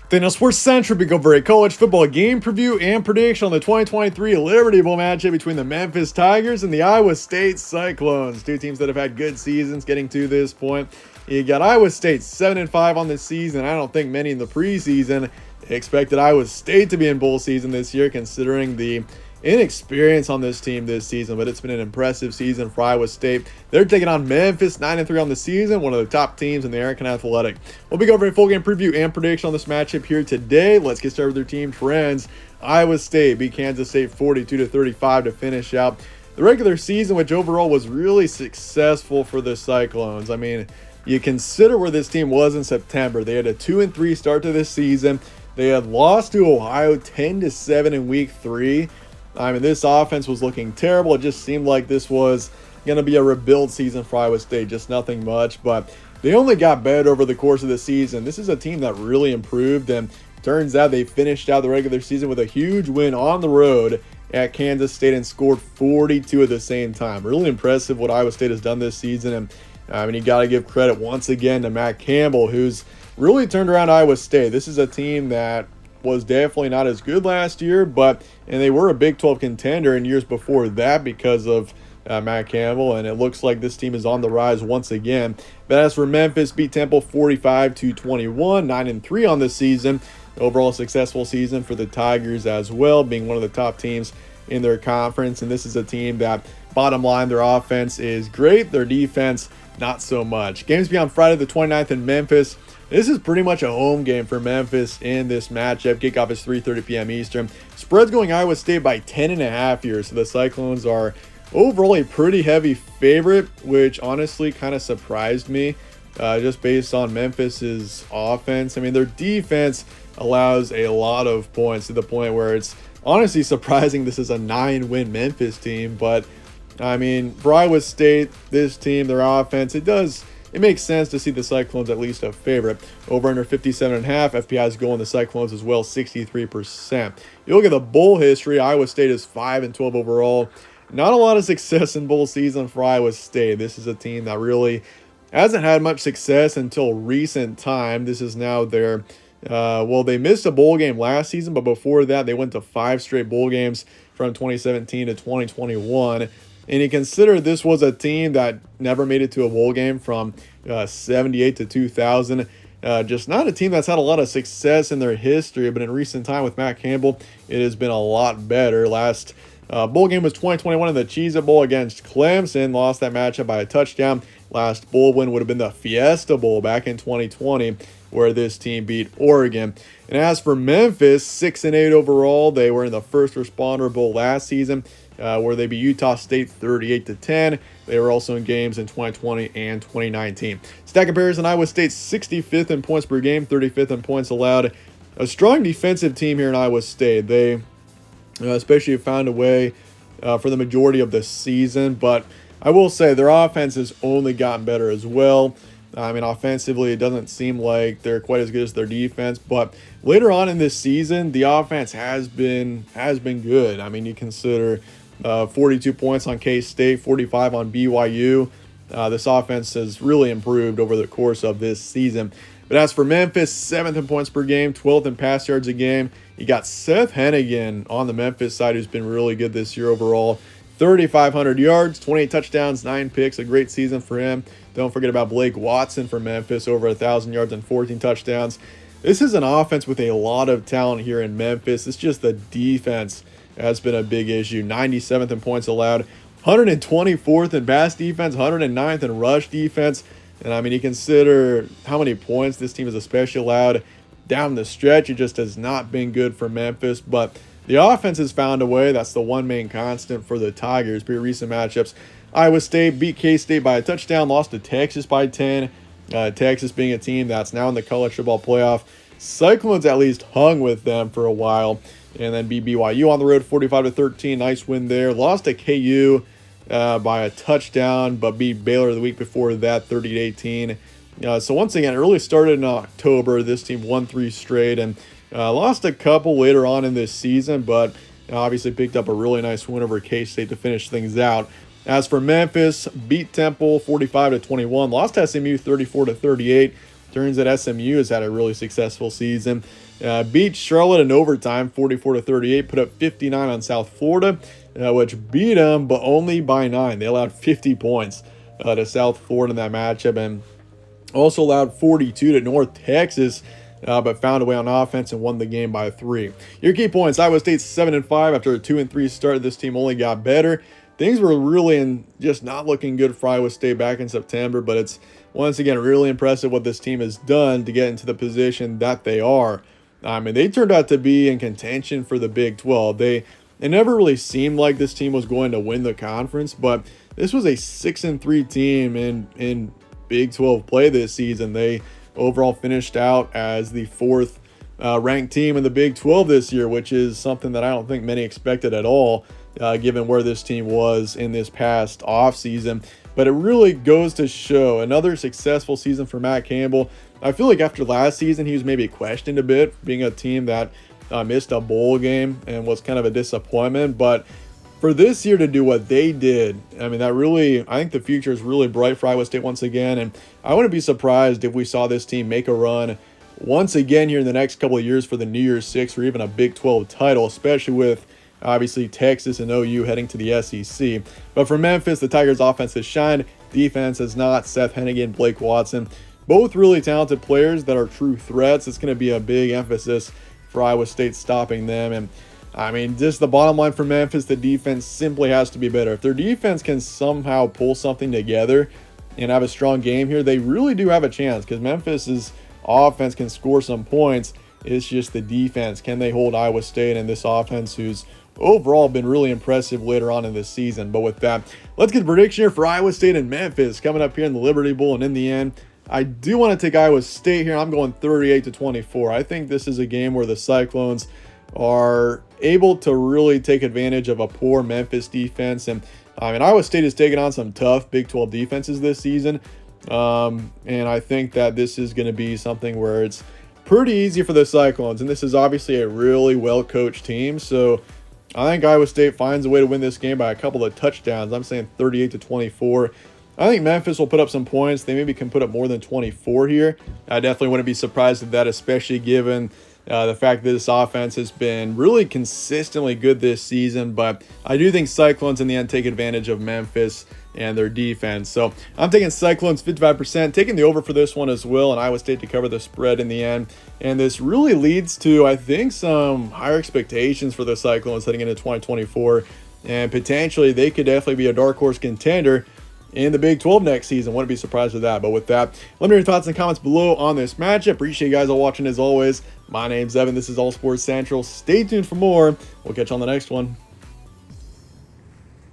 Daniel Sports Central, we go for a college football game preview and prediction on the 2023 Liberty Bowl matchup between the Memphis Tigers and the Iowa State Cyclones. Two teams that have had good seasons getting to this point. You got Iowa State 7-5 on this season. I don't think many in the preseason expected Iowa State to be in bowl season this year, considering the inexperience on this team this season, but it's been an impressive season for Iowa State. They're taking on Memphis, 9-3 on the season, one of the top teams in the American Athletic. We'll be going over a full game preview and prediction on this matchup here today. Let's get started with their team trends. Iowa State beat Kansas State 42-35 to finish out the regular season, which overall was really successful for the Cyclones. I mean, you consider where this team was in September. They had a 2-3 start to this season. They had lost to Ohio 10-7 in week 3. I mean, this offense was looking terrible. It just seemed like this was going to be a rebuild season for Iowa State, just nothing much. But they only got better over the course of the season. This is a team that really improved, and turns out they finished out the regular season with a huge win on the road at Kansas State and scored 42 at the same time. Really impressive what Iowa State has done this season. And I mean, you got to give credit once again to Matt Campbell, who's really turned around Iowa State. This is a team that was definitely not as good last year, and they were a Big 12 contender in years before that because of Matt Campbell, and it looks like this team is on the rise once again. But as for Memphis, beat Temple 45-21, 9-3 on the season. Overall successful season for the Tigers as well, being one of the top teams in their conference. And this is a team that, bottom line, their offense is great, their defense not so much. Games be on Friday the 29th in Memphis. This is pretty much a home game for Memphis in this matchup. Kickoff is 3:30 p.m. Eastern. Spread's going Iowa State by 10.5 here, so the Cyclones are overall a pretty heavy favorite, which honestly kind of surprised me just based on Memphis's offense. I mean, their defense allows a lot of points to the point where it's honestly surprising this is a 9-win Memphis team. But, I mean, for Iowa State, this team, their offense, it makes sense to see the Cyclones at least a favorite. Over under 57.5. FPI is going the Cyclones as well, 63%. You look at the bowl history, Iowa State is 5-12 overall. Not a lot of success in bowl season for Iowa State. This is a team that really hasn't had much success until recent time. This is now their, they missed a bowl game last season, but before that, they went to 5 straight bowl games from 2017 to 2021. And you consider this was a team that never made it to a bowl game from 78 to 2000. Just not a team that's had a lot of success in their history, but in recent time with Matt Campbell, it has been a lot better. Last bowl game was 2021 in the Cheez-It Bowl against Clemson. Lost that matchup by a touchdown. Last bowl win would have been the Fiesta Bowl back in 2020, where this team beat Oregon. And as for Memphis, 6-8 overall. They were in the First Responder Bowl last season, where they beat Utah State 38-10. They were also in games in 2020 and 2019. Stat comparison: Iowa State 65th in points per game, 35th in points allowed. A strong defensive team here in Iowa State. They especially have found a way for the majority of the season, but I will say their offense has only gotten better as well. I mean, offensively, it doesn't seem like they're quite as good as their defense, but later on in this season, the offense has been good. I mean, you consider 42 points on K-State, 45 on BYU. This offense has really improved over the course of this season. But as for Memphis, 7th in points per game, 12th in pass yards a game. You got Seth Hennigan on the Memphis side, who's been really good this year overall. 3,500 yards, 28 touchdowns, 9 picks, a great season for him. Don't forget about Blake Watson for Memphis, over 1,000 yards and 14 touchdowns. This is an offense with a lot of talent here in Memphis. It's just the defense has been a big issue. 97th in points allowed, 124th in pass defense, 109th in rush defense. And I mean, you consider how many points this team has especially allowed down the stretch. It just has not been good for Memphis, but the offense has found a way. That's the one main constant for the Tigers. Pretty recent matchups: Iowa State beat K-State by a touchdown, lost to Texas by 10. Texas being a team that's now in the college football playoff. Cyclones at least hung with them for a while, and then beat BYU on the road 45-13. Nice win there. Lost to KU by a touchdown, but beat Baylor the week before that 30-18. So once again, it really started in October. This team won 3 straight and lost a couple later on in this season, but obviously picked up a really nice win over K-State to finish things out. As for Memphis, beat Temple 45-21, lost to SMU 34-38. Turns that SMU has had a really successful season. Beat Charlotte in overtime, 44-38. Put up 59 on South Florida, which beat them, but only by 9. They allowed 50 points to South Florida in that matchup, and also allowed 42 to North Texas, but found a way on offense and won the game by 3. Your key points: Iowa State's 7-5 after a 2-3 start. This team only got better. Things were really just not looking good for Iowa State back in September, but it's once again really impressive what this team has done to get into the position that they are. I mean, they turned out to be in contention for the Big 12. It never really seemed like this team was going to win the conference, but this was a 6-3 team in Big 12 play this season. They overall finished out as the 4th ranked team in the Big 12 this year, which is something that I don't think many expected at all, given where this team was in this past offseason. But it really goes to show another successful season for Matt Campbell. I feel like after last season, he was maybe questioned a bit, being a team that missed a bowl game and was kind of a disappointment. But for this year to do what they did, I mean, I think the future is really bright for Iowa State once again. And I wouldn't be surprised if we saw this team make a run once again here in the next couple of years for the New Year's Six or even a Big 12 title, especially with obviously Texas and OU heading to the SEC. But for Memphis, the Tigers' offense has shined. Defense has not. Seth Hennigan, Blake Watson, both really talented players that are true threats. It's going to be a big emphasis for Iowa State stopping them. And I mean, just the bottom line for Memphis, the defense simply has to be better. If their defense can somehow pull something together and have a strong game here, they really do have a chance, because Memphis's offense can score some points. It's just the defense. Can they hold Iowa State and this offense, who's overall been really impressive later on in this season? But with that, let's get a prediction here for Iowa State and Memphis coming up here in the Liberty Bowl. And in the end, I do want to take Iowa State here. I'm going 38-24. I think this is a game where the Cyclones are able to really take advantage of a poor Memphis defense. And I mean, Iowa State has taken on some tough Big 12 defenses this season. And I think that this is going to be something where it's pretty easy for the Cyclones. And this is obviously a really well-coached team. So I think Iowa State finds a way to win this game by a couple of touchdowns. I'm saying 38-24. I think Memphis will put up some points. They maybe can put up more than 24 here. I definitely wouldn't be surprised at that, especially given the fact that this offense has been really consistently good this season. But I do think Cyclones in the end take advantage of Memphis and their defense. So I'm taking Cyclones 55%, taking the over for this one as well, and Iowa State to cover the spread in the end. And this really leads to, I think, some higher expectations for the Cyclones heading into 2024. And potentially they could definitely be a dark horse contender in the Big 12 next season. Wouldn't be surprised with that. But with that, let me know your thoughts and comments below on this matchup. Appreciate you guys all watching as always. My name's Evan. This is All Sports Central. Stay tuned for more. We'll catch you on the next one.